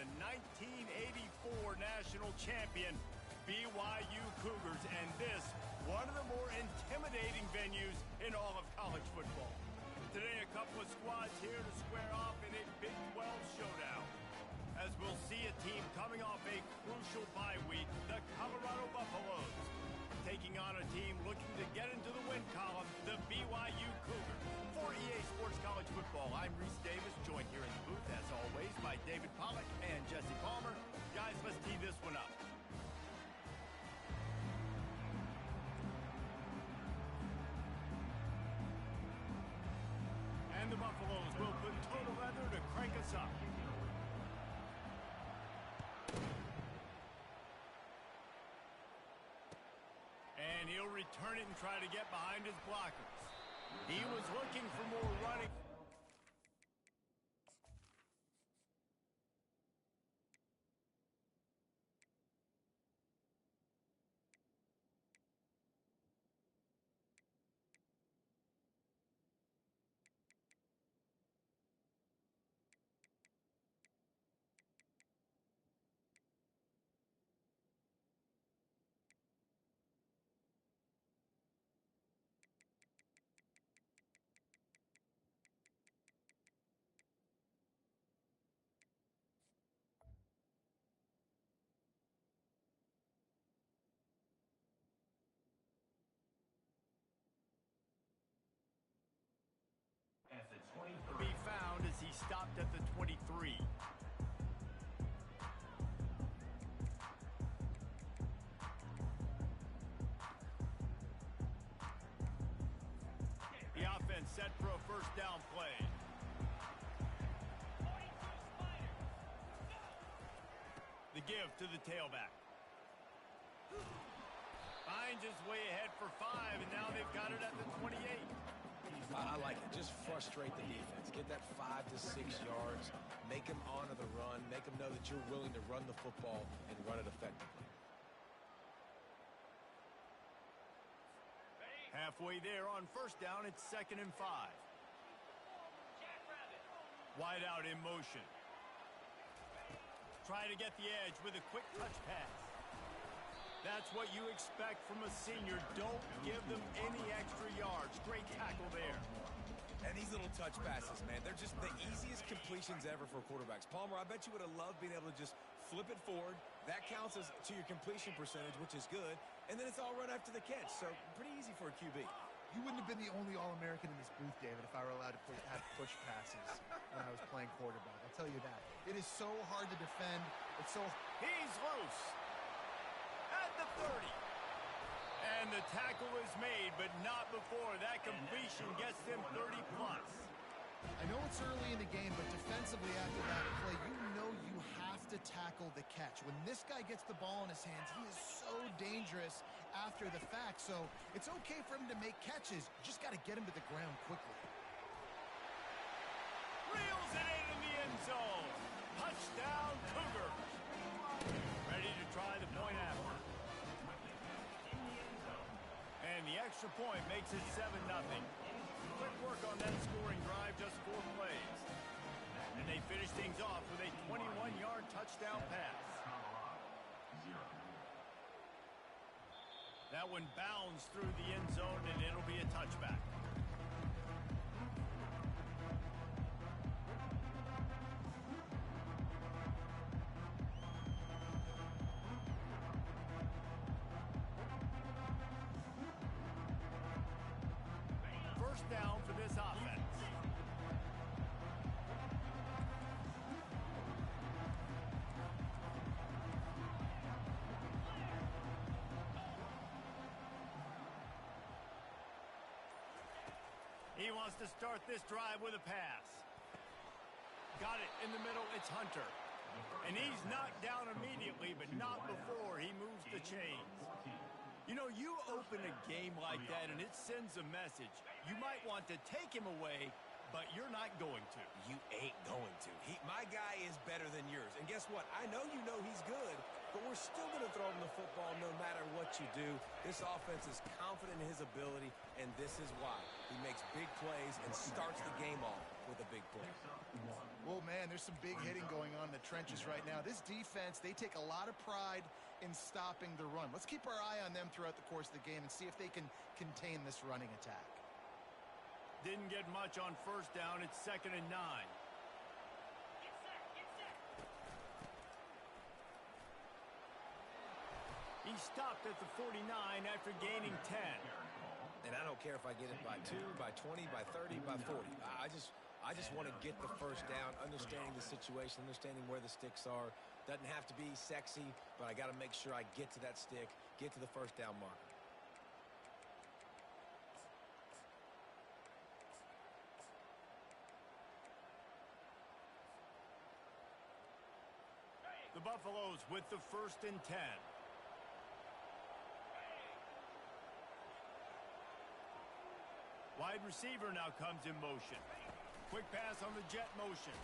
the 1984 national champion BYU Cougars, and this, one of the more intimidating venues in all of college football. Today, a couple of squads here to square off in a Big 12 showdown. As we'll see a team coming off a crucial bye week, the Colorado Buffaloes, taking on a team looking to get into the win column, the BYU Cougars. For EA Sports College Football, I'm Reese Davis, joined here in the booth, as always, by David Pollack and Jesse Palmer. Guys, let's tee this one up. And the Buffaloes will put total leather to crank us up. And he'll return it and try to get behind his blockers. He was looking for more running. Be found as he stopped at the 23. The offense set for a first down play. The give to the tailback. Finds his way ahead for 5, and now they've got it at the 28. I like it. Just frustrate the defense. Get that 5 to 6 yards. Make them honor the run. Make them know that you're willing to run the football and run it effectively. Halfway there on first down, it's 2nd and 5. Wide out in motion. Try to get the edge with a quick touch pass. That's what you expect from a senior. Don't give them any extra yards. Great tackle there. And these little touch passes, man, they're just the easiest completions ever for quarterbacks. Palmer, I bet you would have loved being able to just flip it forward. That counts as to your completion percentage, which is good. And then it's all run after the catch. So pretty easy for a QB. You wouldn't have been the only All-American in this booth, David, if I were allowed to have push passes when I was playing quarterback. I'll tell you that. It is so hard to defend. It's so... He's loose. At the 30. And the tackle is made, but not before that completion gets them 30 plus. I know it's early in the game, but defensively after that play, you know you have to tackle the catch. When this guy gets the ball in his hands, he is so dangerous after the fact. So it's okay for him to make catches. You just got to get him to the ground quickly. Reels it in the end zone. Touchdown, Cougars. Ready to try the point after. And the extra point makes it 7-0. Quick work on that scoring drive, just 4 plays. And they finish things off with a 21-yard touchdown pass. That one bounds through the end zone, and it'll be a touchback. Down for this offense. He wants to start this drive with a pass. Got it in the middle, it's Hunter. And he's knocked down immediately, but not before he moves the chains. You know, you open a game like that and it sends a message. You might want to take him away, but you're not going to. You ain't going to. My guy is better than yours. And guess what? I know you know he's good, but we're still going to throw him the football no matter what you do. This offense is confident in his ability, and this is why. He makes big plays and starts the game off with a big play. Well, man, there's some big hitting going on in the trenches right now. This defense, they take a lot of pride in stopping the run. Let's keep our eye on them throughout the course of the game and see if they can contain this running attack. Didn't get much on first down. It's 2nd and 9. He stopped at the 49 after gaining 10. And I don't care if I get it by 2, by 20, by 30, by 40. I just want to get the first down, understanding the situation, understanding where the sticks are. Doesn't have to be sexy, but I got to make sure I get to that stick, get to the first down marker. The Buffaloes with the 1st and 10. Wide receiver now comes in motion. Quick pass on the jet motion.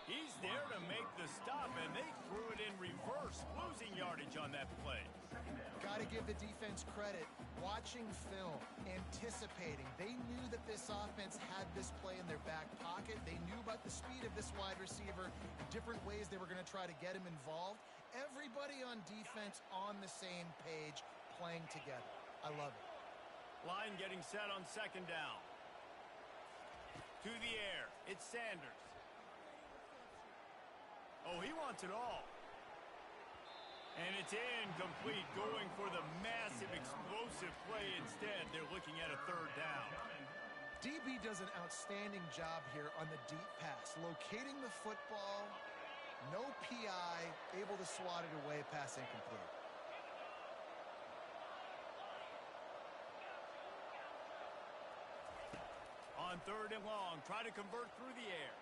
He's there to make the stop, and they threw it in reverse, losing yardage on that play. Got to give the defense credit. Watching film, anticipating. They knew that this offense had this play in their back pocket. They knew about the speed of this wide receiver, different ways they were going to try to get him involved. Everybody on defense on the same page, playing together. I love it. Line getting set on 2nd down. To the air. It's Sanders. Oh, he wants it all. And it's incomplete, going for the massive explosive play instead. They're looking at a 3rd down. DB does an outstanding job here on the deep pass, locating the football, no PI, able to swat it away, pass incomplete. On 3rd and long, try to convert through the air.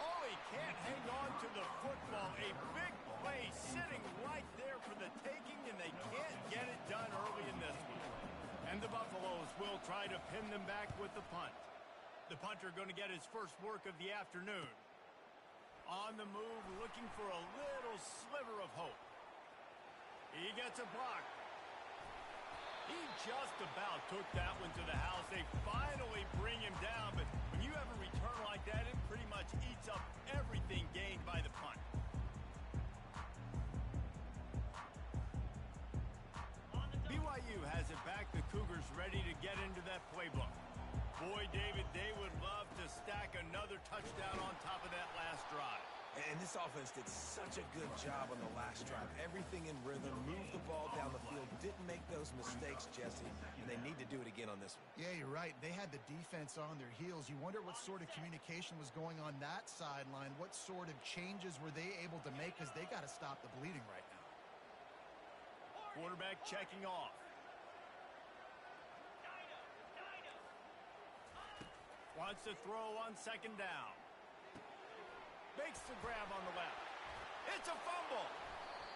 Oh, he can't hang on to the football. A big play sitting right there for the taking, and they can't get it done early in this one. And the Buffaloes will try to pin them back with the punt. The punter going to get his first work of the afternoon. On the move, looking for a little sliver of hope. He gets a block. He just about took that one to the house. They finally bring him down, but when you have a return like that, it pretty much eats up everything gained by the punt. BYU has it back. The Cougars ready to get into that playbook. Boy, David, they would love to stack another touchdown on top of that last drive. And this offense did such a good job on the last drive. Everything in rhythm, moved the ball down the field, didn't make those mistakes, Jesse, and they need to do it again on this one. Yeah, you're right. They had the defense on their heels. You wonder what sort of communication was going on that sideline. What sort of changes were they able to make, because they got to stop the bleeding right now. Quarterback checking off. Wants to throw on 2nd down. Makes the grab on the left. It's a fumble.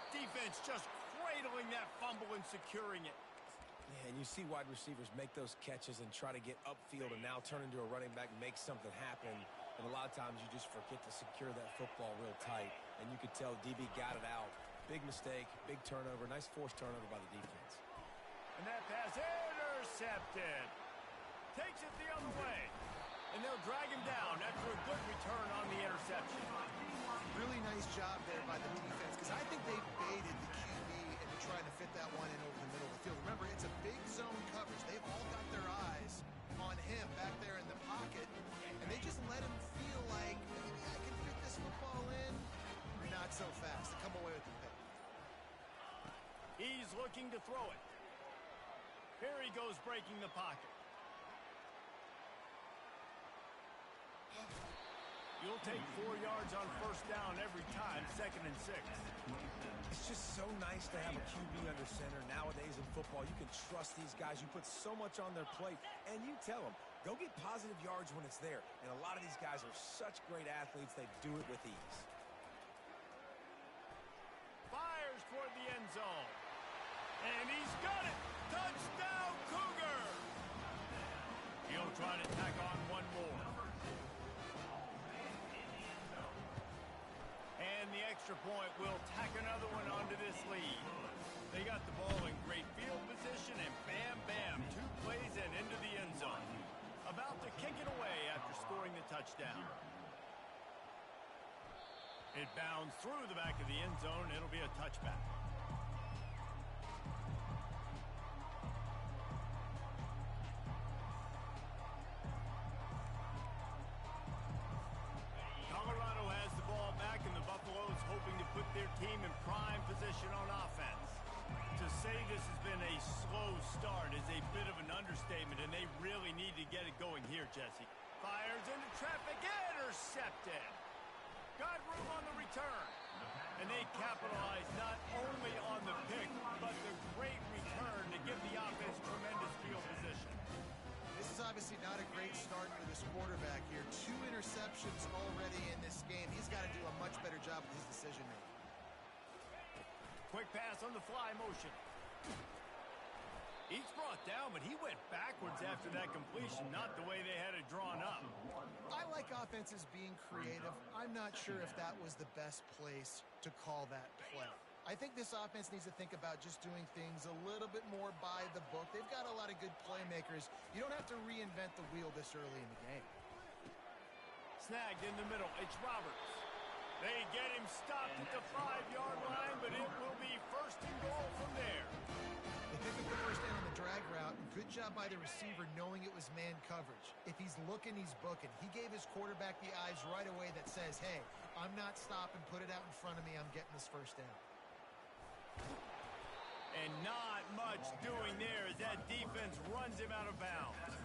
Defense just cradling that fumble and securing it. Yeah, and you see wide receivers make those catches and try to get upfield and now turn into a running back, make something happen. And a lot of times you just forget to secure that football real tight. And you could tell DB got it out. Big mistake, big turnover, nice forced turnover by the defense. And that pass intercepted. Takes it the other way. And they'll drag him down after a good return on the interception. Really nice job there by the defense, because I think they baited the QB into trying to fit that one in over the middle of the field. Remember, it's a big zone coverage. They've all got their eyes on him back there in the pocket, and they just let him feel like, maybe I can fit this football in. Not so fast. To come away with the pick. He's looking to throw it. Here he goes, breaking the pocket. You'll take 4 yards on first down every time, 2nd and 6. It's just so nice to have a QB under center. Nowadays in football, you can trust these guys. You put so much on their plate, and you tell them, go get positive yards when it's there. And a lot of these guys are such great athletes, they do it with ease. Fires toward the end zone. And he's got it! Touchdown, Cougar! He'll try to tack on one more. And the extra point will tack another one onto this lead. They got the ball in great field position, and bam, bam, 2 plays and into the end zone. About to kick it away after scoring the touchdown. It bounds through the back of the end zone. It'll be a touchback. Colorado has the ball back, and the Buffaloes hoping to put their team in prime position on offense. To say this has been a slow start is a bit of an understatement, and they really need to get it going here, Jesse. Fires into traffic, intercepted. Got room on the return. And they capitalize not only on the pick, but the great return to give the offense tremendous field position. This is obviously not a great start for this quarterback here. 2 interceptions already in this game. He's got to do a much better job with his decision-making. Quick pass on the fly motion. He's brought down, but he went backwards after that completion, not the way they had it drawn up. I like offenses being creative. I'm not sure if that was the best place to call that play. I think this offense needs to think about just doing things a little bit more by the book. They've got a lot of good playmakers. You don't have to reinvent the wheel this early in the game. Snagged in the middle. It's Roberts. They get him stopped at the 5-yard line, but it will be first and goal from there. They pick up the first down on the drag route. Good job by the receiver knowing it was man coverage. If he's looking, he's booking. He gave his quarterback the eyes right away that says, hey, I'm not stopping. Put it out in front of me. I'm getting this first down. And not much doing there as that defense runs him out of bounds.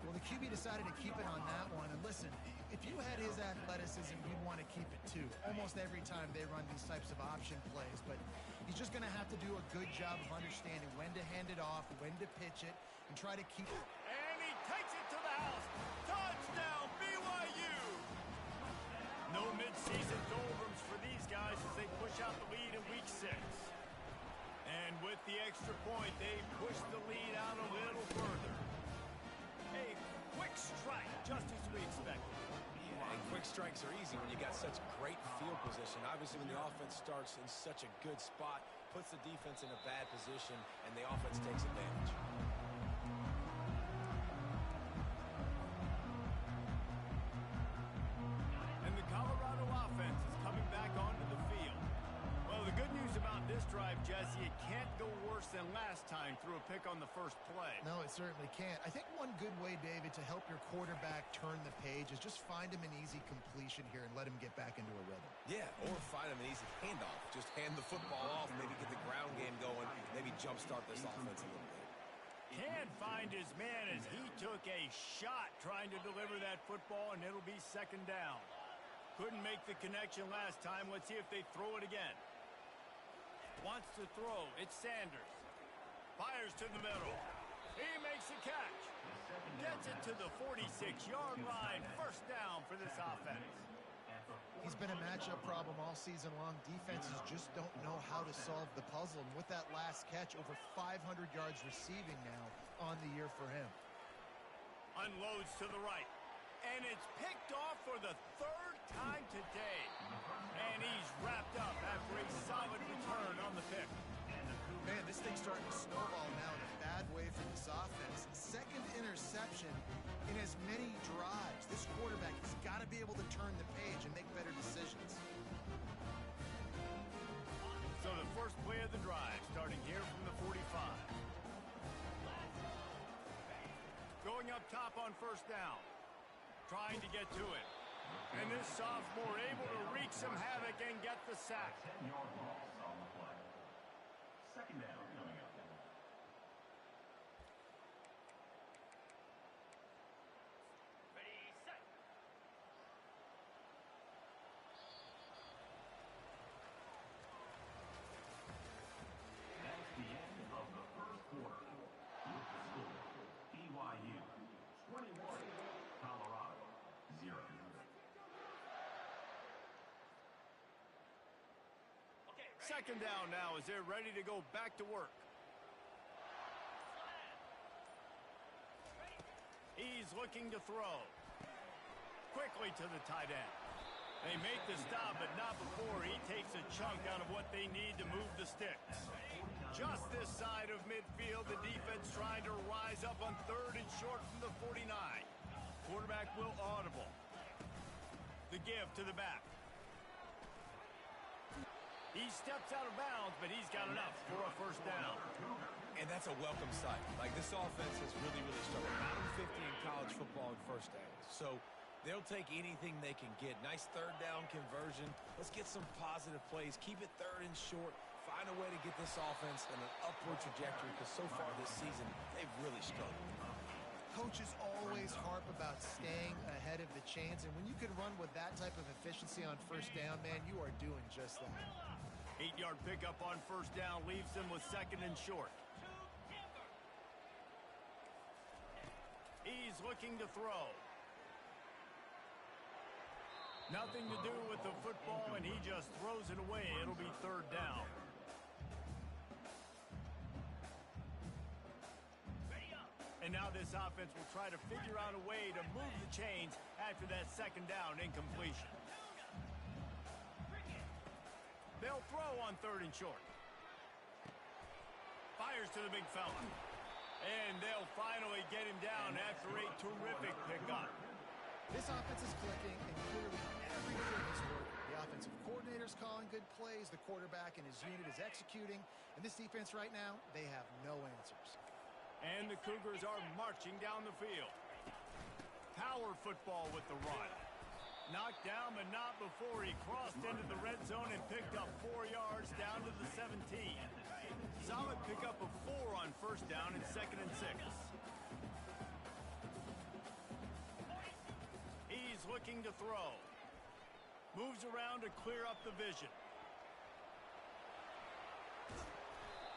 Well, the QB decided to keep it on that one. And listen, if you had his athleticism, you'd want to keep it too. Almost every time they run these types of option plays. But he's just going to have to do a good job of understanding when to hand it off, when to pitch it, and try to keep it. And he takes it to the house. Touchdown, BYU! No midseason doldrums for these guys as they push out the lead in week 6. And with the extra point, they push the lead out a little further. A quick strike, just as we expected. Yeah, and quick strikes are easy when you got such great field position. Obviously, when the offense starts in such a good spot, puts the defense in a bad position, and the offense takes advantage. And the Colorado offense is coming back onto the field. Well, the good news about this drive, Jesse, it can't go worse than last time through a pick on the first play. No, it certainly can't. I think one good way, David, to help your quarterback turn the page is just find him an easy completion here and let him get back into a rhythm. Yeah, or find him an easy handoff. Just hand the football off, maybe get the ground game going, maybe jumpstart this offense a little bit. Can't find his man as he took a shot trying to deliver that football, and it'll be second down. Couldn't make the connection last time. Let's see if they throw it again. Wants to throw. It's Sanders. Fires to the middle. He makes a catch. Gets it to the 46-yard line. First down for this offense. He's been a matchup problem all season long. Defenses just don't know how to solve the puzzle. And with that last catch, over 500 yards receiving now on the year for him. Unloads to the right. And it's picked off for the 3rd time today. And he's wrapped up after a solid return on the pick. Man, this thing's starting to snowball now in a bad way for this offense. Second interception in as many drives. This quarterback has got to be able to turn the page and make better decisions. So the first play of the drive, starting here from the 45. Going up top on first down. Trying to get to it. And this sophomore able to wreak some havoc and get the sack. 10-yard loss on the play. Second down coming up. Ready, set. That's the end of the first quarter. With the score, BYU 21, Colorado 0. Second down now as they're ready to go back to work. He's looking to throw. Quickly to the tight end. They make the stop, but not before he takes a chunk chunk out of what they need to move the sticks. Just this side of midfield, the defense trying to rise up on 3rd and short from the 49. Quarterback will audible. The give to the back. He steps out of bounds, but he's got enough for a first down. And that's a welcome sight. Like, this offense has really struggled. Bottom 50 in college football in first downs. So they'll take anything they can get. Nice 3rd down conversion. Let's get some positive plays. Keep it 3rd and short. Find a way to get this offense in an upward trajectory, because so far this season, they've really struggled. Coaches always harp about staying ahead of the chains, and when you can run with that type of efficiency on first down, man, you are doing just that. 8-yard pickup on first down leaves them with 2nd and short. He's looking to throw. Nothing to do with the football, and he just throws it away. It'll be 3rd down. And now this offense will try to figure out a way to move the chains after that 2nd down incompletion. They'll throw on 3rd and short. Fires to the big fella. And they'll finally get him down after a terrific pickup. This offense is clicking, and clearly everything is working. The offensive coordinator's calling good plays. The quarterback and his unit is executing. And this defense right now, they have no answers. And the Cougars are marching down the field. Power football with the run. Knocked down, but not before he crossed into the red zone and picked up 4 yards down to the 17. Solid pickup of 4 on first down and 2nd and 6. He's looking to throw. Moves around to clear up the vision.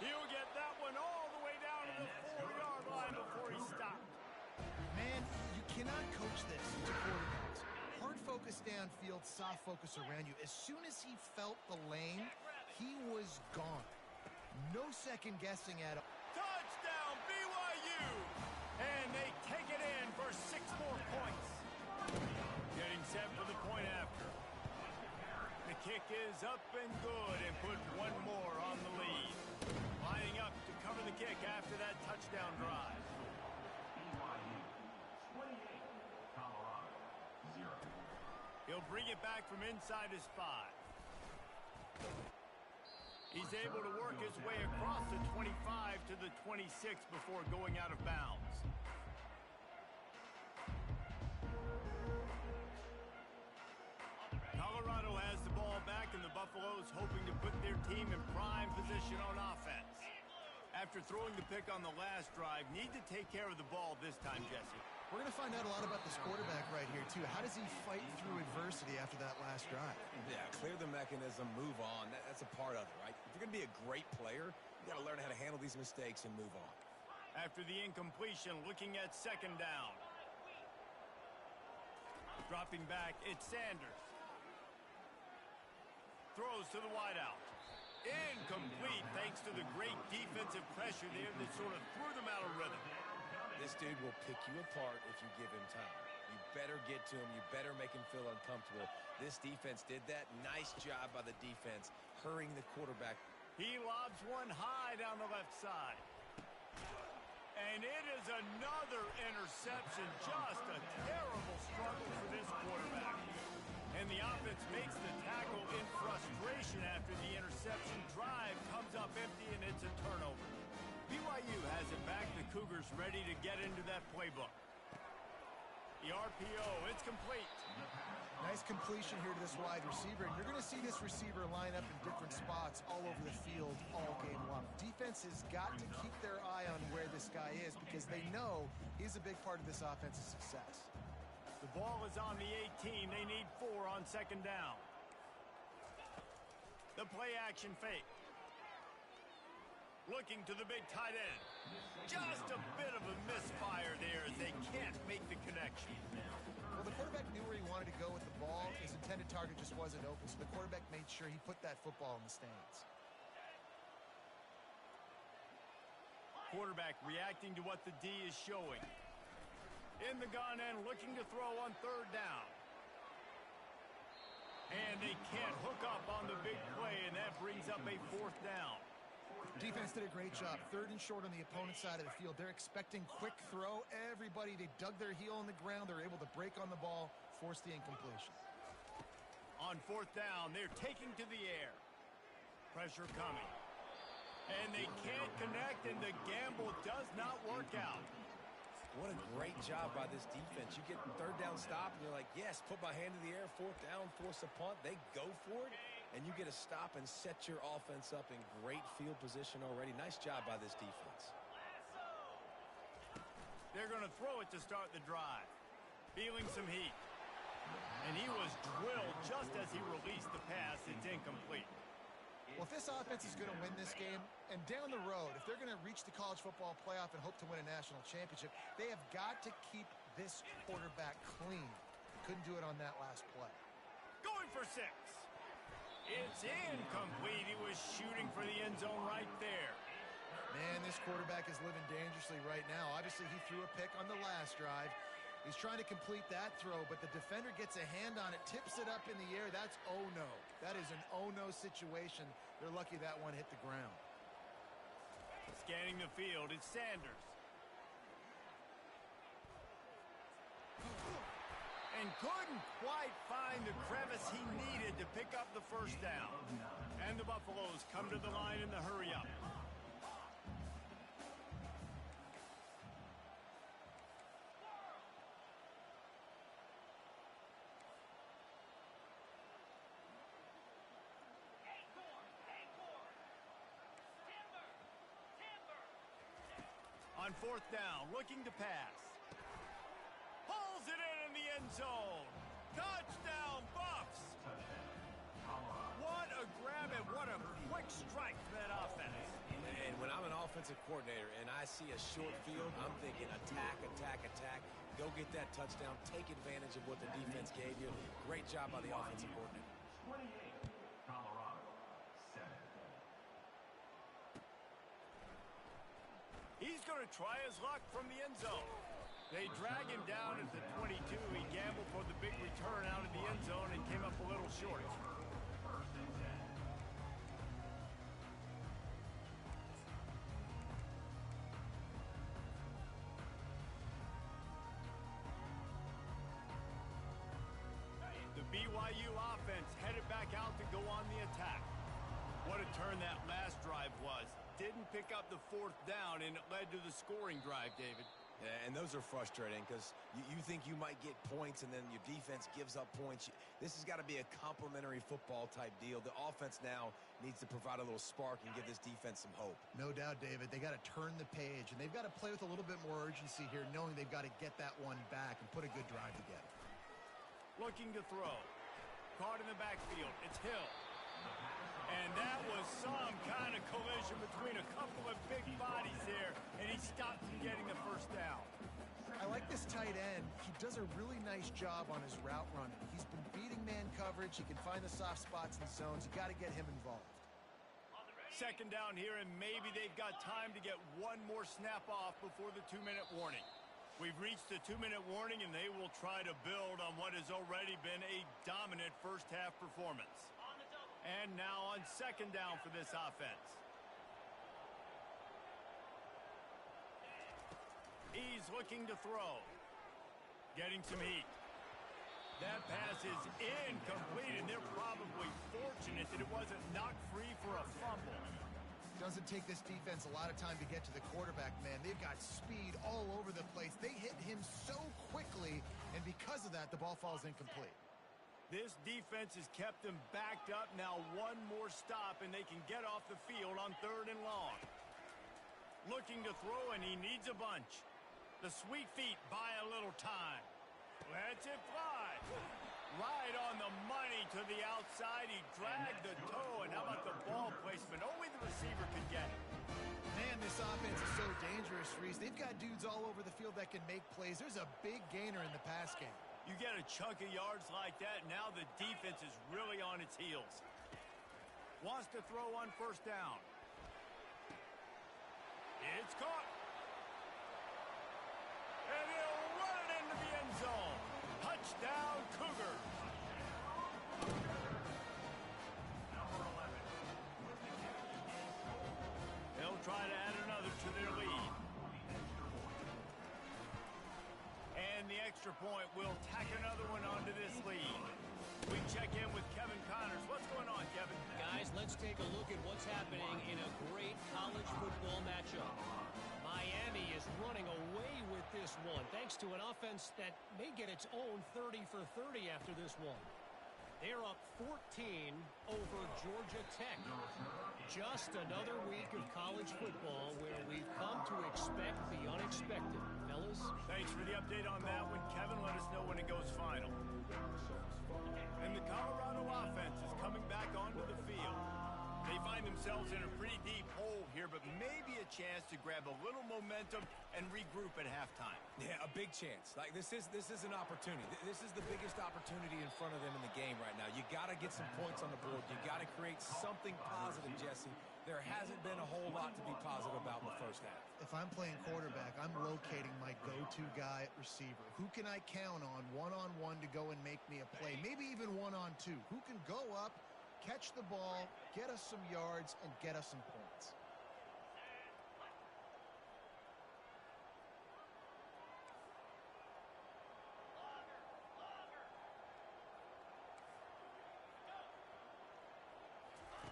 He'll get that one all the way down to the 4-yard line before he stopped. Man, you cannot coach this to quarterbacks. Hard focus downfield, soft focus around you. As soon as he felt the lane, he was gone. No second guessing at him. Touchdown, BYU! And they take it in for 6 more points. Getting set for the point after. The kick is up and good, and put 1 more on the lead. Lining up to cover the kick after that touchdown drive. BYU 28, Colorado 0. He'll bring it back from inside his 5. He's able to work his way across the 25 to the 26 before going out of bounds. Colorado has the ball back, and the Buffaloes hoping to put their team in prime position on offense. After throwing the pick on the last drive, need to take care of the ball this time, Jesse. We're going to find out a lot about this quarterback right here, too. How does he fight through adversity after that last drive? Yeah, clear the mechanism, move on. That's a part of it, right? If you're going to be a great player, you got to learn how to handle these mistakes and move on. After the incompletion, looking at 2nd down. Dropping back, it's Sanders. Throws to the wideout. Incomplete thanks to the great defensive pressure there that sort of threw them out of rhythm. This dude will pick you apart if you give him time. You better get to him. You better make him feel uncomfortable. This defense did that. Nice job by the defense, hurrying the quarterback. He lobs one high down the left side. And it is another interception. Just a terrible struggle for this quarterback. And the offense makes the tackle in frustration after the interception. Drive comes up empty, and it's a turnover. BYU has it back. The Cougars ready to get into that playbook. The RPO, it's complete. Nice completion here to this wide receiver, and you're going to see this receiver line up in different spots all over the field all game long. Defense has got to keep their eye on where this guy is, because they know he's a big part of this offense's success. The ball is on the 18. They need 4 on 2nd down. The play action fake. Looking to the big tight end. Just a bit of a misfire there as they can't make the connection. Well, the quarterback knew where he wanted to go with the ball. His intended target just wasn't open, so the quarterback made sure he put that football in the stands. Quarterback reacting to what the D is showing. In the gun and looking to throw on 3rd down. And they can't hook up on the big play, and that up a 4th down. Defense did a great job. 3rd and short on the opponent's side of the field. They're expecting quick throw. Everybody, they dug their heel in the ground. They're able to break on the ball, force the incompletion. On 4th down, they're taking to the air. Pressure coming. And they can't connect, and the gamble does not work out. What a great job by this defense. You get 3rd down stop, and you're like, yes, put my hand in the air, 4th down, force a punt. They go for it, and you get a stop and set your offense up in great field position already. Nice job by this defense. They're going to throw it to start the drive. Feeling some heat. And he was drilled just as he released the pass. It's incomplete. Well, if this offense is going to win this game, and down the road, if they're going to reach the college football playoff and hope to win a national championship, they have got to keep this quarterback clean. Couldn't do it on that last play. Going for 6. It's incomplete. He was shooting for the end zone right there. Man, this quarterback is living dangerously right now. Obviously, he threw a pick on the last drive. He's trying to complete that throw, but the defender gets a hand on it, tips it up in the air. That's oh-no. That is an oh-no situation. They're lucky that one hit the ground. Scanning the field, it's Sanders. And couldn't quite find the crevice he needed to pick up the 1st down. And the Buffaloes come to the line in the hurry-up. On 4th down, looking to pass. Pulls it in the end zone. Touchdown, Buffs! What a grab and what a quick strike for that offense. And when I'm an offensive coordinator and I see a short field, I'm thinking attack, attack, attack. Go get that touchdown. Take advantage of what the defense gave you. Great job by the offensive coordinator. 28, Colorado, 7. He's going to try his luck from the end zone. They drag him down at the 22. He gambled for the big return out of the end zone and came up a little short. 1st and 10. The BYU offense headed back out to go on the attack. What a turn that last drive was. Didn't pick up the 4th down, and it led to the scoring drive, David. Yeah, and those are frustrating because you think you might get points and then your defense gives up points. This has got to be a complementary football type deal. The offense now needs to provide a little spark and give this defense some hope. No doubt, David. They got to turn the page, and they've got to play with a little bit more urgency here, knowing they've got to get that one back and put a good drive together. Looking to throw. Caught in the backfield. It's Hill. And that was some kind of collision between a couple of big bodies there, and he stopped from getting the 1st down. I like this tight end. He does a really nice job on his route running. He's been beating man coverage. He can find the soft spots in zones. You got to get him involved. 2nd down here, and maybe they've got time to get one more snap off before the 2-minute warning. We've reached the 2-minute warning, and they will try to build on what has already been a dominant first-half performance. And now on 2nd down for this offense. He's looking to throw. Getting some heat. That pass is incomplete, and they're probably fortunate that it wasn't knocked free for a fumble. Doesn't take this defense a lot of time to get to the quarterback, man. They've got speed all over the place. They hit him so quickly, and because of that, the ball falls incomplete. This defense has kept them backed up. Now one more stop, and they can get off the field on 3rd and long. Looking to throw, and he needs a bunch. The sweet feet buy a little time. Lets it fly. Right on the money to the outside. He dragged the toe, and how about the ball placement? Only the receiver could get it. Man, this offense is so dangerous, Reese. They've got dudes all over the field that can make plays. There's a big gainer in the pass game. You get a chunk of yards like that, now the defense is really on its heels. Wants to throw on 1st down. It's caught. And he'll run it into the end zone. Touchdown, Cougars. Number 11, with the extra point will tack another one onto this lead. We check in with Kevin Connors. What's going on, Kevin? Guys, let's take a look at what's happening in a great college football matchup. Miami is running away with this one, thanks to an offense that may get its own 30 for 30 after this one. They're up 14 over Georgia Tech. Just another week of college football where we've come to expect the unexpected. Fellas? Thanks for the update on that one, Kevin. Let us know when it goes final. And the Colorado offense is coming back onto the field. They find themselves in a pretty deep hole here, but maybe a chance to grab a little momentum and regroup at halftime. Yeah, a big chance. Like this is an opportunity. This is the biggest opportunity in front of them in the game right now. You got to get some points on the board. You got to create something positive, Jesse. There hasn't been a whole lot to be positive about in the first half. If I'm playing quarterback, I'm locating my go-to guy at receiver. Who can I count on one-on-one to go and make me a play? Maybe even one-on-two. Who can go up, catch the ball, get us some yards, and get us some points?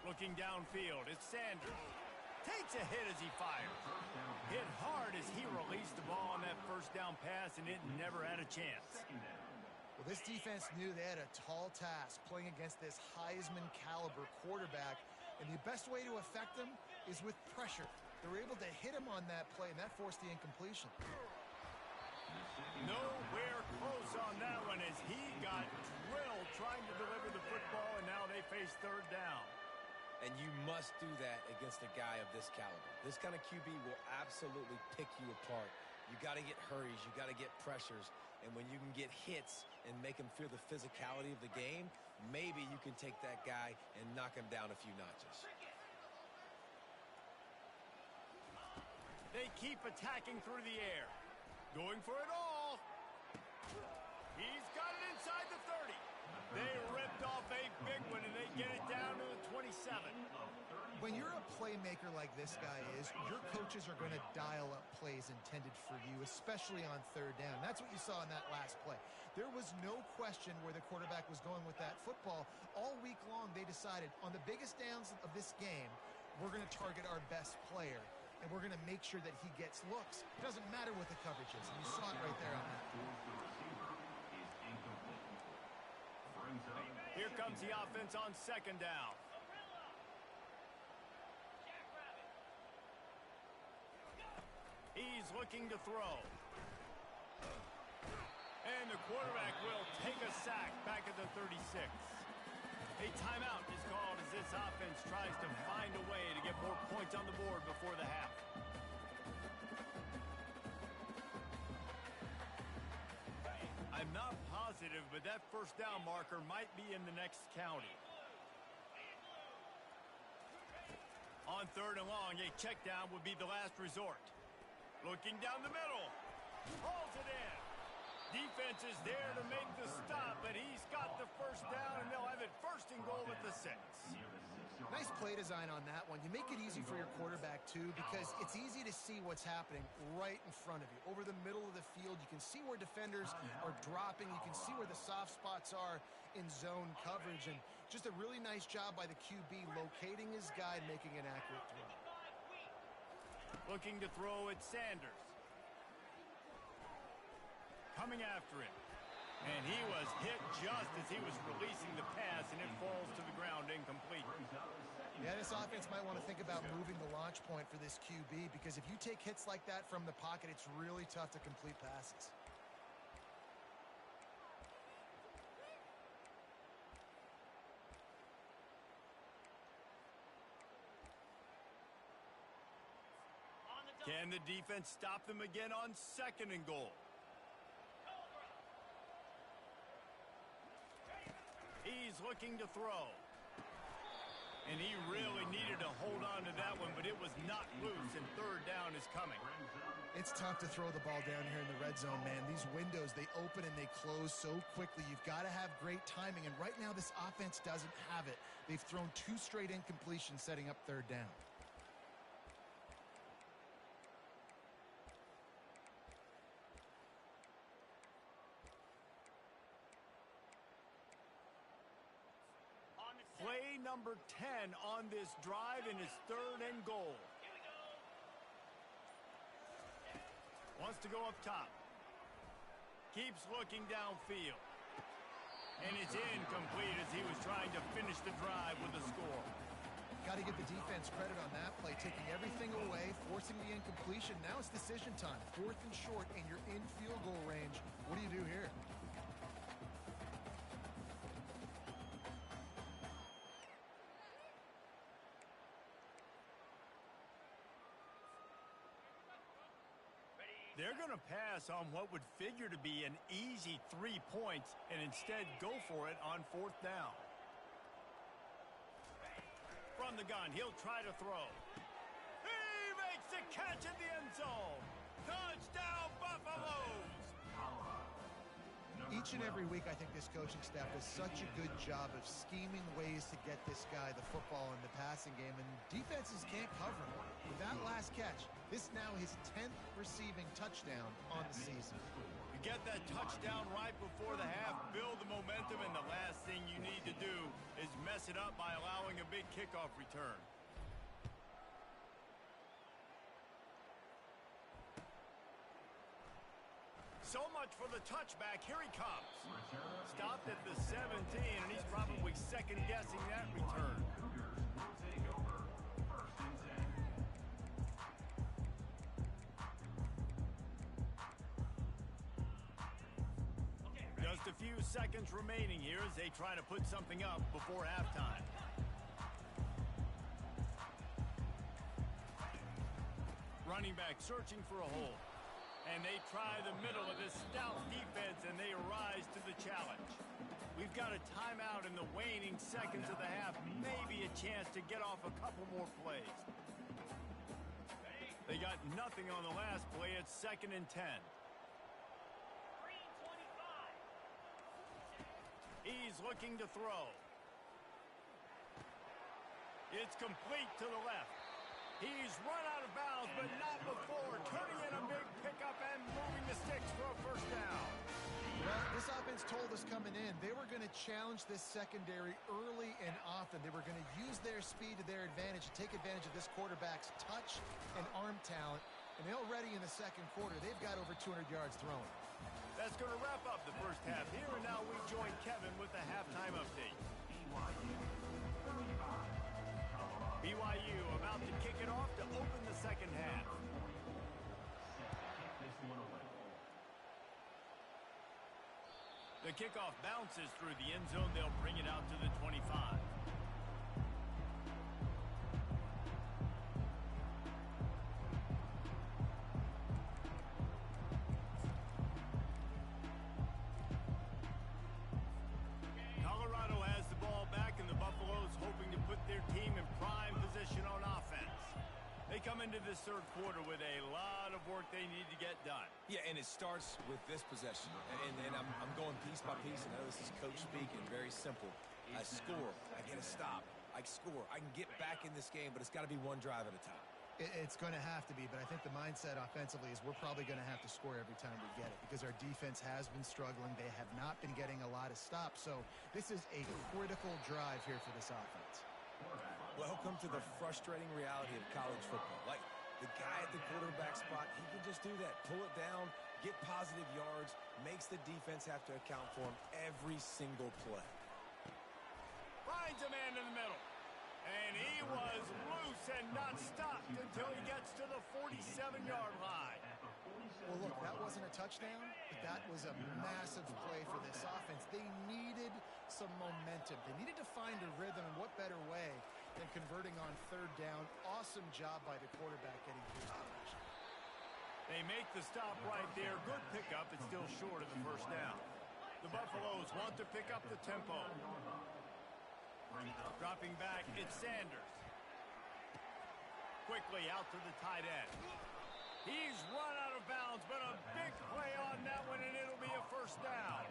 Looking downfield, it's Sanders. Takes a hit as he fires. Hit hard as he released the ball on that first down pass, and it never had a chance. Well, this defense knew they had a tall task playing against this Heisman caliber quarterback, and the best way to affect him is with pressure. They were able to hit him on that play, and that forced the incompletion. Nowhere close on that one as he got drilled trying to deliver the football, and now they face third down. And you must do that against a guy of this caliber. This kind of QB will absolutely pick you apart. You got to get hurries. You got to get pressures. And when you can get hits and make him feel the physicality of the game, maybe you can take that guy and knock him down a few notches. They keep attacking through the air. Going for it all. He's got it inside the 30. They ripped off a big one, and they get it down to the 27. When you're a playmaker like this guy is, your coaches are going to dial up plays intended for you, especially on third down. That's what you saw in that last play. There was no question where the quarterback was going with that football. All week long, they decided on the biggest downs of this game, we're going to target our best player, and we're going to make sure that he gets looks. It doesn't matter what the coverage is, and you saw it right there on that. Here comes the offense on second down. He's looking to throw. And the quarterback will take a sack back at the 36. A timeout is called as this offense tries to find a way to get more points on the board before the half. I'm not positive, but that first down marker might be in the next county. On third and long, a check down would be the last resort. Looking down the middle. Hauls it in. Defense is there to make the stop, but he's got the first down, and they'll have it first and goal at the 6. Nice play design on that one. You make it easy for your quarterback, too, because it's easy to see what's happening right in front of you. Over the middle of the field, you can see where defenders are dropping. You can see where the soft spots are in zone coverage. And just a really nice job by the QB locating his guy and making an accurate throw. Looking to throw at Sanders. Coming after him. And he was hit just as he was releasing the pass, and it falls to the ground incomplete. Yeah, this offense might want to think about moving the launch point for this QB, because if you take hits like that from the pocket, it's really tough to complete passes. Can the defense stop them again on second and goal? He's looking to throw. And he really needed to hold on to that one, but it was not loose, and third down is coming. It's tough to throw the ball down here in the red zone, man. These windows, they open and they close so quickly. You've got to have great timing, and right now this offense doesn't have it. They've thrown 2 straight incompletions setting up third down. number 10 on this drive in his 3rd and goal. Wants to go up top. Keeps looking downfield. And it's incomplete as he was trying to finish the drive with a score. Got to give the defense credit on that play, taking everything away, forcing the incompletion. Now it's decision time. 4th and short, and you're in field goal range. What do you do here? They're going to pass on what would figure to be an easy 3 points and instead go for it on 4th down. From the gun, he'll try to throw. He makes the catch in the end zone. Touchdown, Buffaloes! Each and every week, I think this coaching staff does such a good job of scheming ways to get this guy the football in the passing game, and defenses can't cover him. With that last catch, this now his 10th receiving touchdown on the season. You get that touchdown right before the half, build the momentum, and the last thing you need to do is mess it up by allowing a big kickoff return. So much for the touchback. Here he comes. Stopped at the 17, and he's probably second-guessing that return. Just a few seconds remaining here as they try to put something up before halftime. Running back searching for a hole. And they try the middle of this stout defense, and they rise to the challenge. We've got a timeout in the waning seconds of the half. Maybe a chance to get off a couple more plays. They got nothing on the last play. It's 2nd and 10. He's looking to throw. It's complete to the left. He's run out of bounds, but not before turning in a big pickup and moving the sticks for a 1st down. Well, this offense told us coming in they were going to challenge this secondary early and often. They were going to use their speed to their advantage and take advantage of this quarterback's touch and arm talent. And already in the 2nd quarter, they've got over 200 yards thrown. That's going to wrap up the 1st half here, and now we join Kevin with the halftime update. BYU about to kick it off to open the 2nd half. The kickoff bounces through the end zone. They'll bring it out to the 25. Colorado has the ball back, and the Buffaloes hoping to put their team in prime position on offense. They come into this 3rd quarter with a lot of work they need to get done. Yeah, and it starts with this possession. And I'm going piece by piece. I know this is coach speaking, very simple. I score, I get a stop, I score. I can get back in this game, but it's got to be one drive at a time. It's going to have to be, but I think the mindset offensively is we're probably going to have to score every time we get it because our defense has been struggling. They have not been getting a lot of stops, so this is a critical drive here for this offense. Welcome to the frustrating reality of college football. Like, the guy at the quarterback spot, he can just do that. Pull it down, get positive yards, makes the defense have to account for him every single play. Finds a man in the middle. And he was loose and not stopped until he gets to the 47-yard line. Well, look, that wasn't a touchdown, but that was a massive play for this offense. They needed some momentum. They needed to find a rhythm, and what better way than converting on 3rd down. Awesome job by the quarterback getting through the They make the stop right there. Good pickup. It's still short of the 1st down. The Buffaloes want to pick up the tempo. Dropping back, it's Sanders. Quickly out to the tight end. He's run out of bounds, but a big play on that one, and it'll be a 1st down.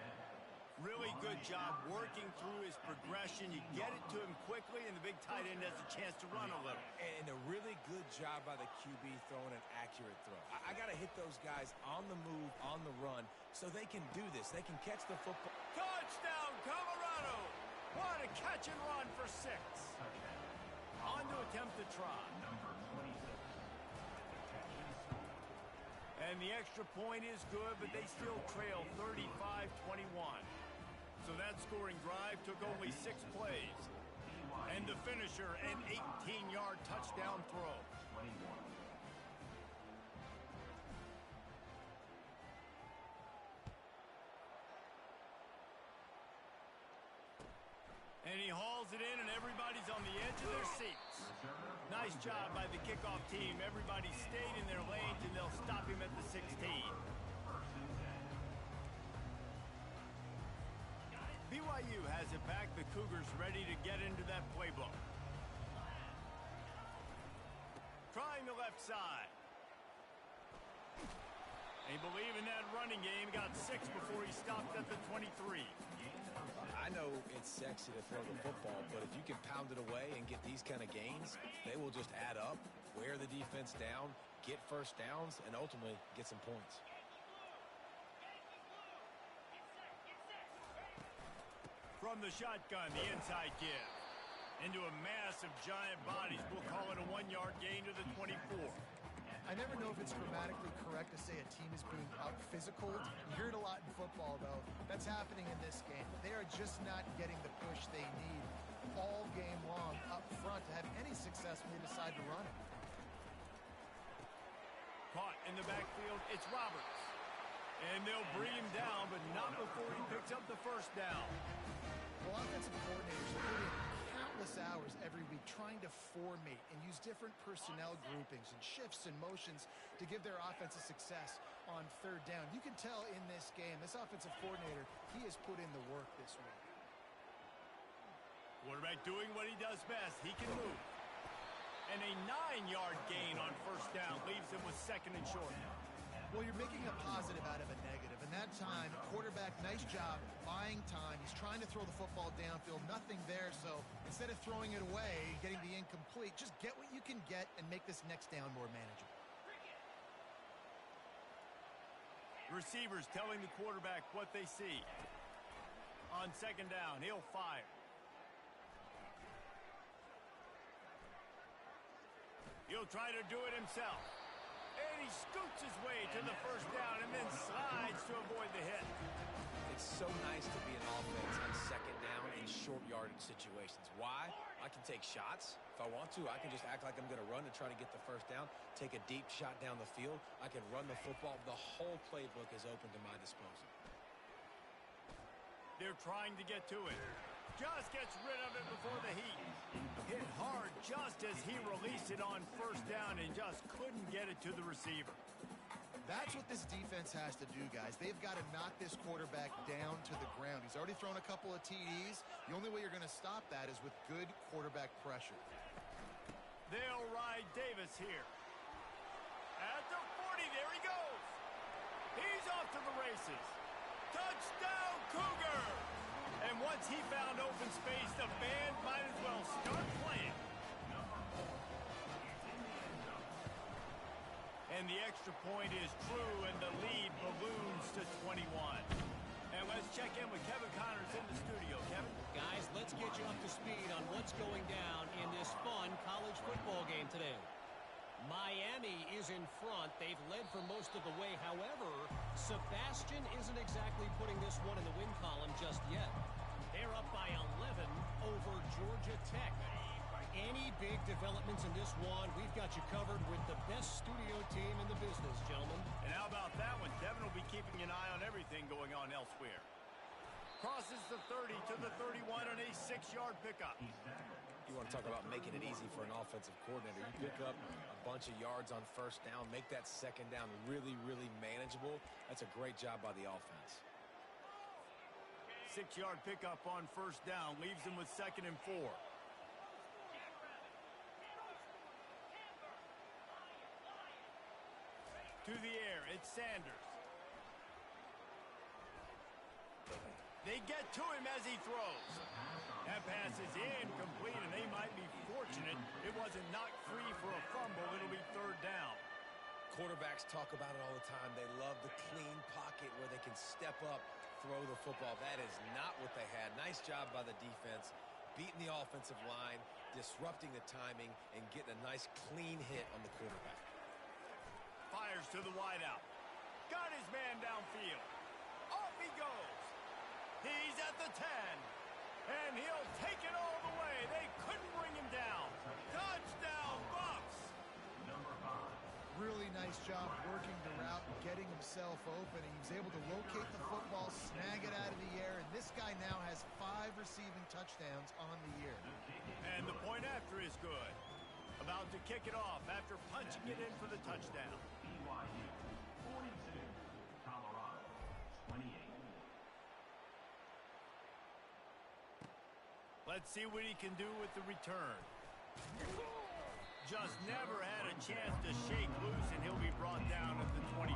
Really good job working through his progression. You get it to him quickly, and the big tight end has a chance to run a little. And a really good job by the QB throwing an accurate throw. I got to hit those guys on the move, on the run, so they can do this. They can catch the football. Touchdown, Colorado! What a catch and run for 6. On to attempt the try. And the extra point is good, but they still trail 35-21. So that scoring drive took only 6 plays. And the finisher, an 18-yard touchdown throw. And he hauls it in, and everybody's on the edge of their seats. Nice job by the kickoff team. Everybody stayed in their lanes, and they'll stop him at the 16. BYU has it back. The Cougars ready to get into that playbook. Trying the left side. They believe in that running game. Got 6 before he stopped at the 23. I know it's sexy to throw the football, but if you can pound it away and get these kind of gains, they will just add up, wear the defense down, get first downs, and ultimately get some points. From the shotgun, the inside give. Into a mass of giant bodies. We'll call it a 1-yard gain to the 24. I never know if it's grammatically correct to say a team is being out-physicaled. You hear it a lot in football, though. That's happening in this game. They are just not getting the push they need all game long up front to have any success when they decide to run it. Caught in the backfield, it's Roberts. And they'll bring him down, but not before he picks up the first down. Well, offensive coordinators put in countless hours every week trying to formate and use different personnel groupings and shifts and motions to give their offense a success on 3rd down. You can tell in this game, this offensive coordinator, he has put in the work this week. Quarterback doing what he does best. He can move. And a 9-yard gain on first down leaves him with 2nd and short. Well, you're making a positive out of a negative. And that time, quarterback, nice job, buying time. He's trying to throw the football downfield. Nothing there, so instead of throwing it away, getting the incomplete, just get what you can get and make this next down more manageable. Receivers telling the quarterback what they see. On 2nd down, he'll fire. He'll try to do it himself. And he scoots his way to the first down and then slides to avoid the hit. It's so nice to be an offense on 2nd down in short yardage situations. Why? I can take shots. If I want to, I can just act like I'm going to run and try to get the first down, take a deep shot down the field. I can run the football. The whole playbook is open to my disposal. They're trying to get to it. Just gets rid of it before the heat. Hit hard just as he released it on first down and just couldn't get it to the receiver. That's what this defense has to do, guys. They've got to knock this quarterback down to the ground. He's already thrown a couple of TDs. The only way you're going to stop that is with good quarterback pressure. They'll ride Davis here. At the 40, there he goes. He's off to the races. Touchdown, Cougars! And once he found open space, the band might as well start playing. And the extra point is true, and the lead balloons to 21. And let's check in with Kevin Connors in the studio. Kevin? Guys, let's get you up to speed on what's going down in this fun college football game today. Miami is in front. They've led for most of the way. However, Sebastian isn't exactly putting this one in the win column just yet. They're up by 11 over Georgia Tech. Any big developments in this one, we've got you covered with the best studio team in the business, gentlemen. And how about that one? Devin will be keeping an eye on everything going on elsewhere. Crosses the 30 to the 31 on a 6-yard pickup. You want to talk about making it easy for an offensive coordinator. You pick up a bunch of yards on first down, make that 2nd down really, really manageable. That's a great job by the offense. 6-yard pickup on first down leaves them with 2nd and 4. To the air, it's Sanders. They get to him as he throws. That pass is incomplete, and they might be fortunate it wasn't knocked free for a fumble. It'll be 3rd down. Quarterbacks talk about it all the time. They love the clean pocket where they can step up, throw the football. That is not what they had. Nice job by the defense, beating the offensive line, disrupting the timing, and getting a nice clean hit on the quarterback. Fires to the wideout. Got his man downfield. Off he goes. He's at the 10. And he'll take it all the way. They couldn't bring him down. Touchdown, Bucks! Number 5. Really nice job working the route and getting himself open. He was able to locate the football, snag it out of the air, and this guy now has 5 receiving touchdowns on the year. And the point after is good. About to kick it off after punching it in for the touchdown. BYU 42, Colorado 28. Let's see what he can do with the return. Just never had a chance to shake loose, and he'll be brought down at the 24.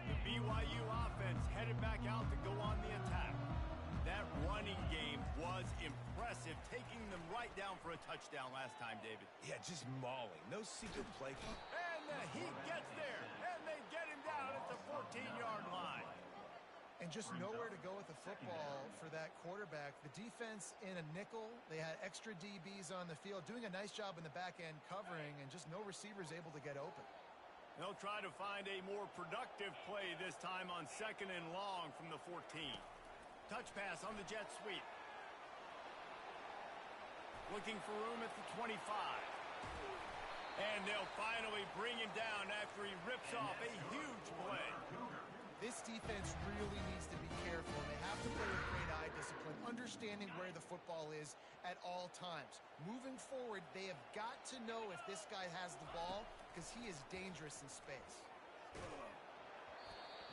The BYU offense headed back out to go on the attack. That running game was impressive, taking them right down for a touchdown last time, David. Yeah, just mauling. No secret play. And the Heat gets there, and they get him down at the 14-yard line. And just nowhere to go with the football for that quarterback. The defense in a nickel. They had extra DBs on the field, doing a nice job in the back end covering, and just no receivers able to get open. They'll try to find a more productive play this time on 2nd and long from the 14. Touch pass on the jet sweep. Looking for room at the 25. And they'll finally bring him down after he rips off a huge play. This defense really needs to be careful. They have to play with great eye discipline, understanding where the football is at all times. Moving forward, they have got to know if this guy has the ball, because he is dangerous in space.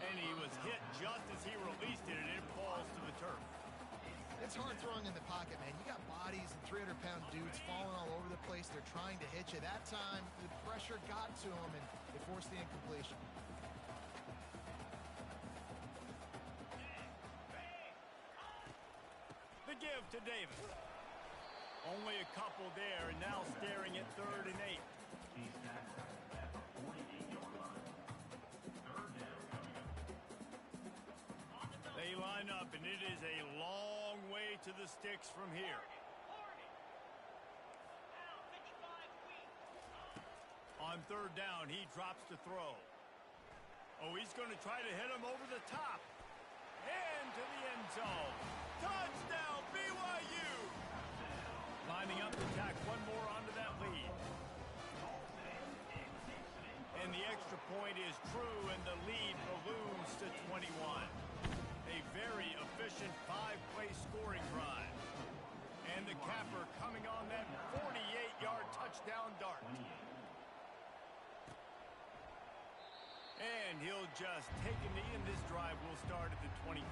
And he was hit just as he released it, and it falls to the turf. It's hard throwing in the pocket, man. You got bodies and 300-pound dudes falling all over the place. They're trying to hit you. That time, the pressure got to him, and they forced the incompletion. The give to Davis. Only a couple there, and now staring at 3rd and 8. He's tackled at the 48-yard line. 3rd down coming up. They line up, and it is a long way to the sticks from here. On 3rd down, he drops to throw. Oh, he's going to try to hit him over the top. Into the end zone. Touchdown, BYU! Lining up to tack one more onto that lead. And the extra point is true, and the lead balloons to 21. A very efficient 5-play scoring drive. And the capper coming on that 48-yard touchdown dart. And he'll just take a knee, and this drive will start at the 25.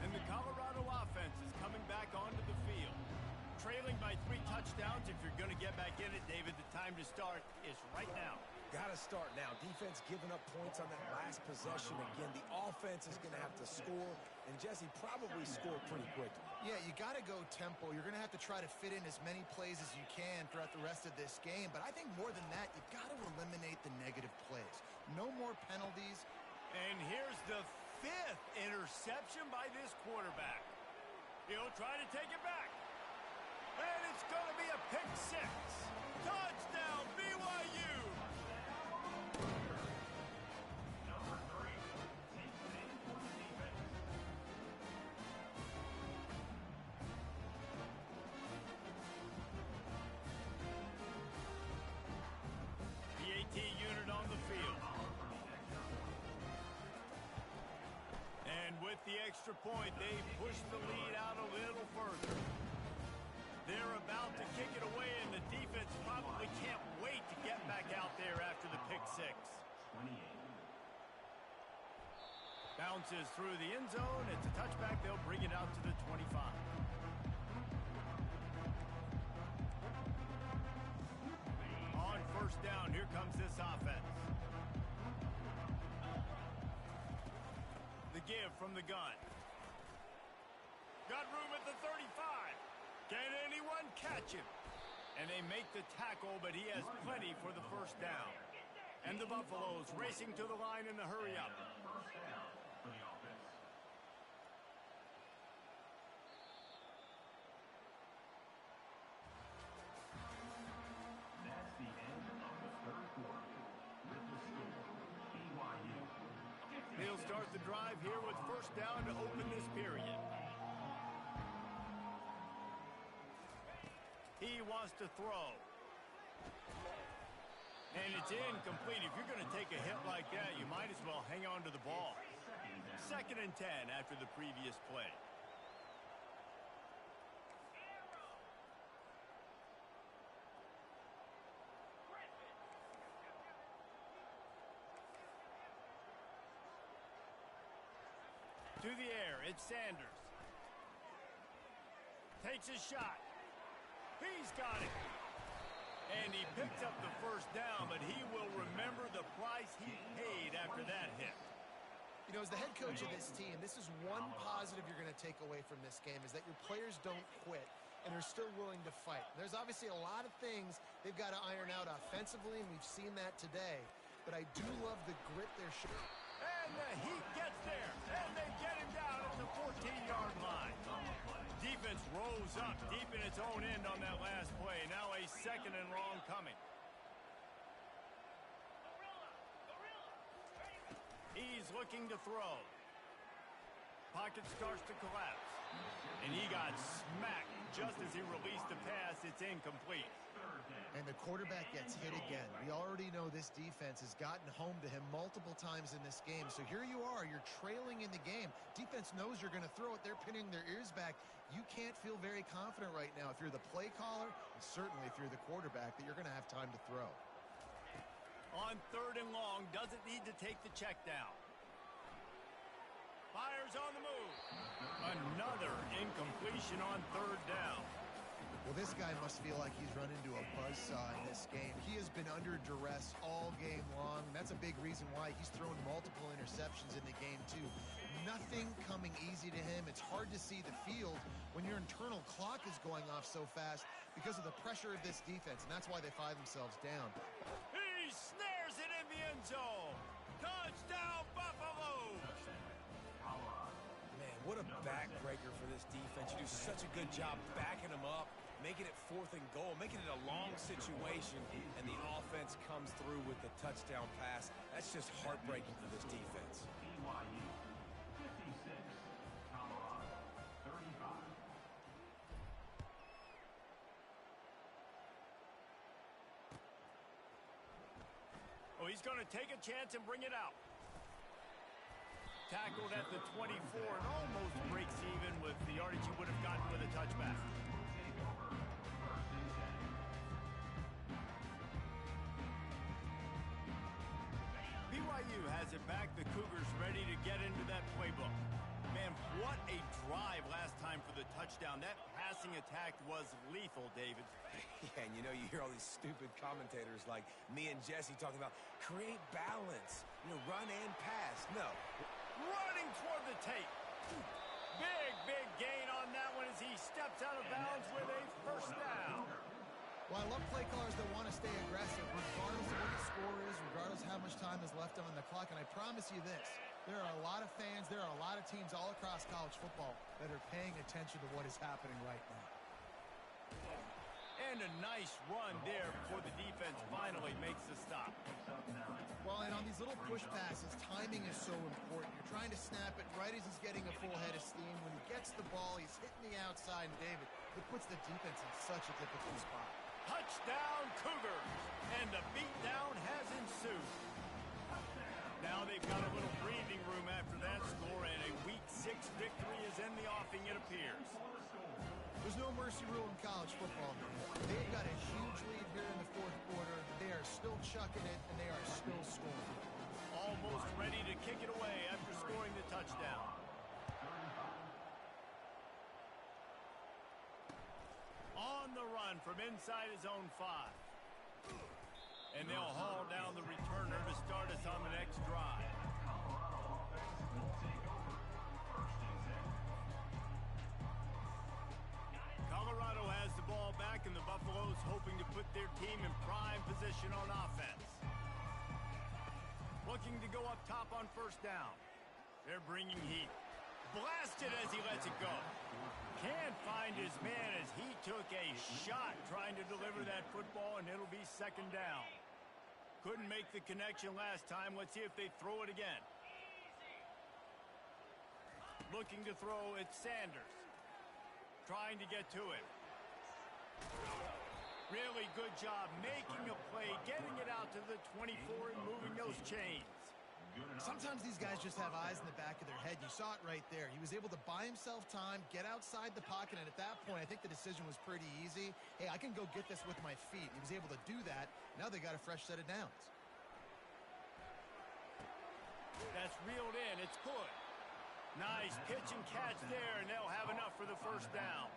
And the Colorado offense is coming back onto the field. Trailing by 3 touchdowns. If you're going to get back in it, David, the time to start is right now. Got to start now. Defense giving up points on that last possession. Again, the offense is going to have to score, and Jesse probably score pretty quickly. Yeah, you got to go tempo. You're going to have to try to fit in as many plays as you can throughout the rest of this game. But I think more than that, you've got to eliminate the negative plays. No more penalties. And here's the 5th interception by this quarterback. He'll try to take it back. And it's going to be a pick 6. Touchdown, BYU! Number 3. Takes it in for the defense. The AT unit on the field. And with the extra point, they push the lead out a little further. They're about to kick it away, and the defense probably can't wait to get back out there after the pick 6. 28. Bounces through the end zone. It's a touchback. They'll bring it out to the 25. On 1st down, here comes this offense. The give from the gun. Got room at the 35. Can anyone catch him? And they make the tackle, but he has plenty for the first down. And the Buffaloes racing to the line in the hurry-up. First down for the offense. That's the end of the third quarter. With the score, BYU. He'll start the drive here with first down to open this period. He wants to throw. And it's incomplete. If you're going to take a hit like that, you might as well hang on to the ball. 2nd and 10 after the previous play. To the air, it's Sanders. Takes a shot. He's got it. And he picks up the first down, but he will remember the price he paid after that hit. You know, as the head coach of this team, this is one positive you're going to take away from this game, is that your players don't quit and are still willing to fight. There's obviously a lot of things they've got to iron out offensively, and we've seen that today. But I do love the grit they're showing. And the Heat gets there, and they get him down at the 14-yard line. Defense rose up deep in its own end on that last play. Now a 2nd and long coming. He's looking to throw. Pocket starts to collapse. And he got smacked just as he released the pass. It's incomplete. And the quarterback gets hit again. We already know this defense has gotten home to him multiple times in this game. So here you are, you're trailing in the game. Defense knows you're going to throw it. They're pinning their ears back. You can't feel very confident right now if you're the play caller, and certainly if you're the quarterback, that you're going to have time to throw. On 3rd and long, doesn't need to take the check down. Fires on the move. Another incompletion on 3rd down. Well, this guy must feel like he's run into a buzzsaw in this game. He has been under duress all game long. That's a big reason why he's thrown multiple interceptions in the game, too. Nothing coming easy to him. It's hard to see the field when your internal clock is going off so fast because of the pressure of this defense, and that's why they find themselves down. He snares it in the end zone. Touchdown, Buffalo! Man, what a backbreaker for this defense. You do such a good job backing them up, making it 4th and goal, making it a long situation, and the offense comes through with the touchdown pass. That's just heartbreaking for this defense. BYU 56, Colorado 35. Oh, he's going to take a chance and bring it out. Tackled at the 24 and almost breaks even with the yardage he would have gotten with a touchback. BYU has it back. The Cougars ready to get into that playbook. Man, what a drive last time for the touchdown. That passing attack was lethal, David. Yeah, and you know, you hear all these stupid commentators like me and Jesse talking about create balance, run and pass. No. Running toward the tape. Big gain on that one as he steps out of bounds with a first down. Well, I love play callers that want to stay aggressive, regardless of what the score is, regardless of how much time is left on the clock. And I promise you this, there are a lot of fans, there are a lot of teams all across college football that are paying attention to what is happening right now. And a nice run there before the defense finally makes the stop. Well, and on these little push passes, timing is so important. You're trying to snap it right as he's getting a full head of steam. When he gets the ball, he's hitting the outside. And David, it puts the defense in such a difficult spot. Touchdown, Cougars! And the beatdown has ensued. Now they've got a little breathing room after that score, and a Week 6 victory is in the offing, it appears. There's no mercy rule in college football. They've got a huge lead here in the 4th quarter. They are still chucking it, and they are still scoring. Almost ready to kick it away after scoring the touchdown. On the run from inside his own 5. And they'll haul down the returner to start us on the next drive. formation on offense. Looking to go up top on first down. They're bringing heat. Blasted as he lets it go. Can't find his man as he took a shot trying to deliver that football, and it'll be second down. Couldn't make the connection last time. Let's see if they throw it again. Looking to throw, it's Sanders. Trying to get to him. Really good job making a play, getting it out to the 24 and moving those chains. Sometimes these guys just have eyes in the back of their head. You saw it right there. He was able to buy himself time, get outside the pocket, and at that point, I think the decision was pretty easy. Hey, I can go get this with my feet. He was able to do that. Now they got a fresh set of downs. That's reeled in. It's good. Nice pitch and catch there, and they'll have enough for the first down.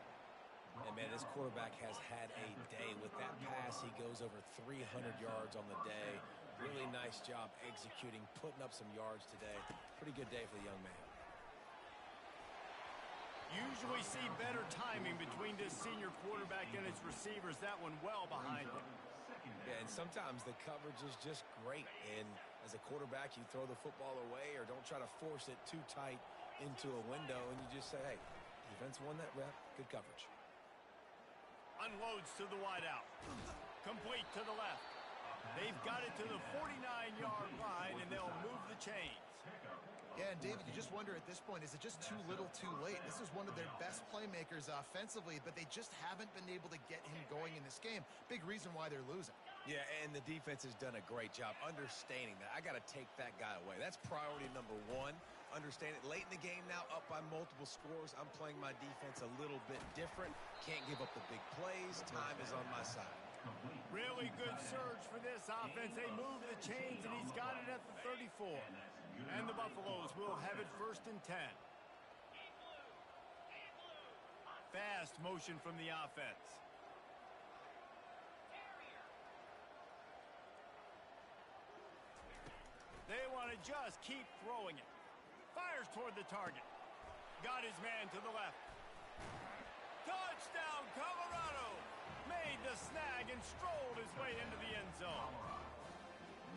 And, man, this quarterback has had a day. With that pass, he goes over 300 yards on the day. Really nice job executing, putting up some yards today. Pretty good day for the young man. Usually see better timing between this senior quarterback and his receivers. That one well behind him. Yeah, and sometimes the coverage is just great. And as a quarterback, you throw the football away or don't try to force it too tight into a window, and you just say, hey, defense won that rep. Good coverage. Unloads to the wideout. Complete to the left. They've got it to the 49-yard line, and they'll move the chains. Yeah, and David, you just wonder at this point, is it just too little too late? This is one of their best playmakers offensively, but they just haven't been able to get him going in this game. Big reason why they're losing. Yeah, and the defense has done a great job understanding that. I got to take that guy away. That's priority number one. Understand it. Late in the game now, up by multiple scores. I'm playing my defense a little bit different. Can't give up the big plays. Time is on my side. Really good surge for this offense. They move the chains, and he's got it at the 34. And the Buffaloes will have it first and 10. Fast motion from the offense. They want to just keep throwing it. Fires toward the target. Got his man to the left. Touchdown, Colorado! Made the snag and strolled his way into the end zone.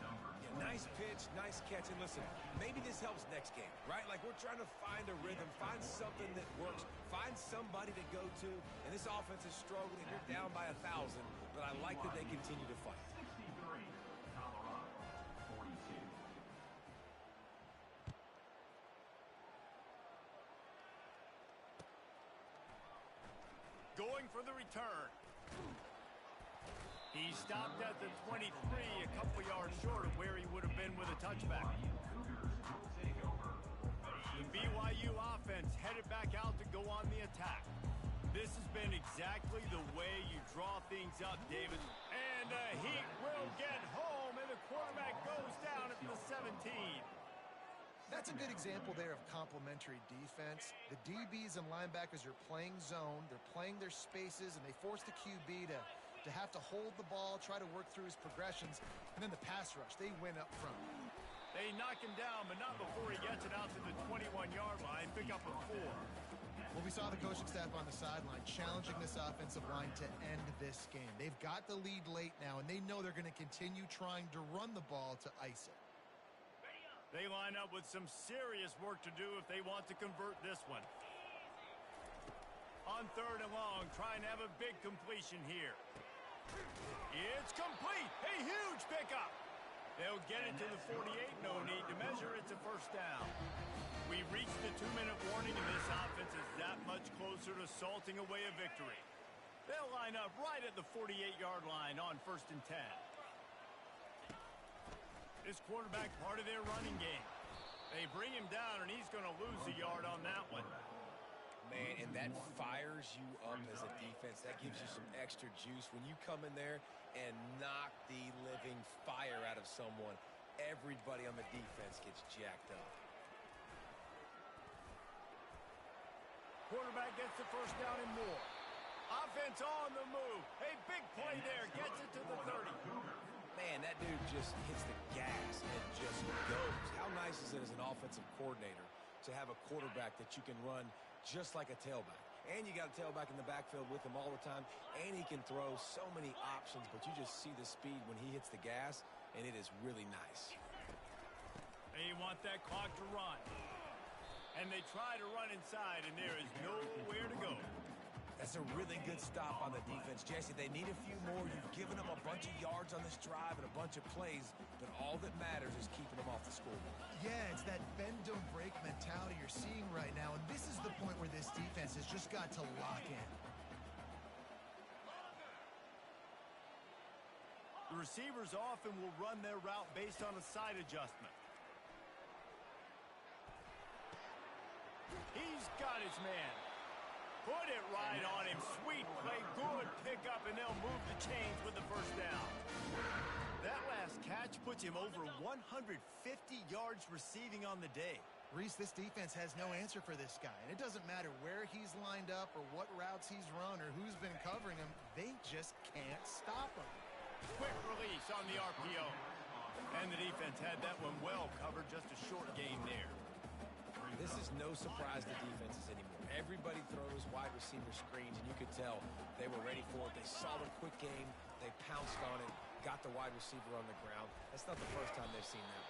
Yeah, nice pitch, nice catch. And listen, maybe this helps next game, right? Like we're trying to find a rhythm, find something that works, find somebody to go to. And this offense is struggling. You're down by 1,000, but I like that they continue to fight. 63, Colorado, 42. Going for the return. He stopped at the 23, a couple yards short of where he would have been with a touchback. The BYU offense headed back out to go on the attack. This has been exactly the way you draw things up, David. And the Heat will get home, and the quarterback goes down at the 17. That's a good example there of complementary defense. The DBs and linebackers are playing zone. They're playing their spaces, and they force the QB to have to hold the ball, try to work through his progressions, and then the pass rush. They win up front. They knock him down, but not before he gets it out to the 21-yard line. Pick up a 4. Well, we saw the coaching staff on the sideline challenging this offensive line to end this game. They've got the lead late now, and they know they're going to continue trying to run the ball to ice it. They line up with some serious work to do if they want to convert this one. On third and long, trying to have a big completion here. It's complete. A huge pickup. They'll get it to the 48. No need to measure. It's a first down. We've reached the 2-minute warning, and this offense is that much closer to salting away a victory. They'll line up right at the 48-yard line on first and 10. This quarterback part of their running game. They bring him down, and he's going to lose a yard on that one. Man, and that fires you up as a defense. That gives you some extra juice. When you come in there and knock the living fire out of someone, everybody on the defense gets jacked up. Quarterback gets the first down and more. Offense on the move. A big play there. Gets it to the 30. Man, that dude just hits the gas and just goes. How nice is it as an offensive coordinator to have a quarterback that you can run just like a tailback? and you got a tailback in the backfield with him all the time, and he can throw so many options, but you just see the speed when he hits the gas, and it is really nice. They want that clock to run. And they try to run inside, and there is nowhere to go. That's a really good stop on the defense, Jesse. They need a few more. You've given them a bunch of yards on this drive and a bunch of plays, but all that matters is keeping them off the scoreboard. Yeah, it's that bend, don't break mentality you're seeing right now, and this is the point where this defense has just got to lock in. The receivers often will run their route based on a side adjustment. He's got his man. Put it right on him. Sweet play. Good pickup, and they'll move the chains with the first down. That last catch puts him over 150 yards receiving on the day. Reese, this defense has no answer for this guy, and it doesn't matter where he's lined up or what routes he's run or who's been covering him. They just can't stop him. Quick release on the RPO. And the defense had that one well covered. Just a short gain there. This is no surprise to defenses anymore. Everybody throws wide receiver screens, and you could tell they were ready for it. They saw the quick game. They pounced on it, got the wide receiver on the ground. That's not the first time they've seen that.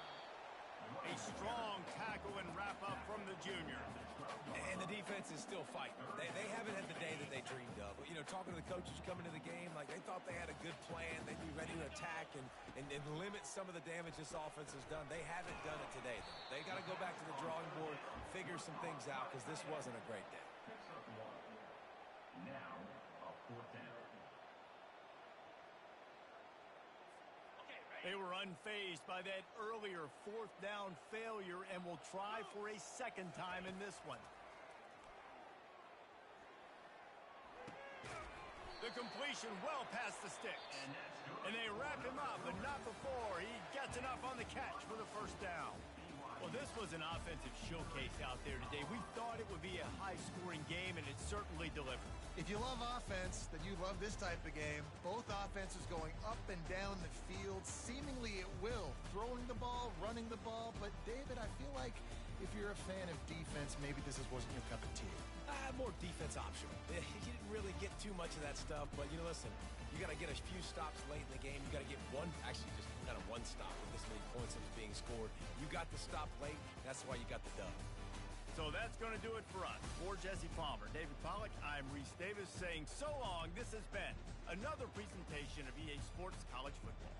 A strong tackle and wrap-up from the junior. And the defense is still fighting. They haven't had the day that they dreamed of. You know, talking to the coaches coming to the game, like they thought they had a good plan. They'd be ready to attack and limit some of the damage this offense has done. They haven't done it today, though. They got to go back to the drawing board, figure some things out, because this wasn't a great day. Now, a fourth down. They were unfazed by that earlier fourth down failure and will try for a second time in this one. The completion well past the sticks. And they wrap him up, but not before he gets enough on the catch for the first down. Well, this was an offensive showcase out there today. We thought it would be a high-scoring game, and it certainly delivered. If you love offense, then you love this type of game. Both offenses going up and down the field, seemingly at will. Throwing the ball, running the ball. But, David, I feel like if you're a fan of defense, maybe this wasn't your cup of tea. More defense optional. You didn't really get too much of that stuff, but, you know, listen, you got to get a few stops late in the game. You got to get one, actually just kind of one stop with this many points that was being scored. You got the stop late. That's why you got the dub. So that's going to do it for us. For Jesse Palmer, David Pollack, I'm Reese Davis saying so long. This has been another presentation of EA Sports College Football.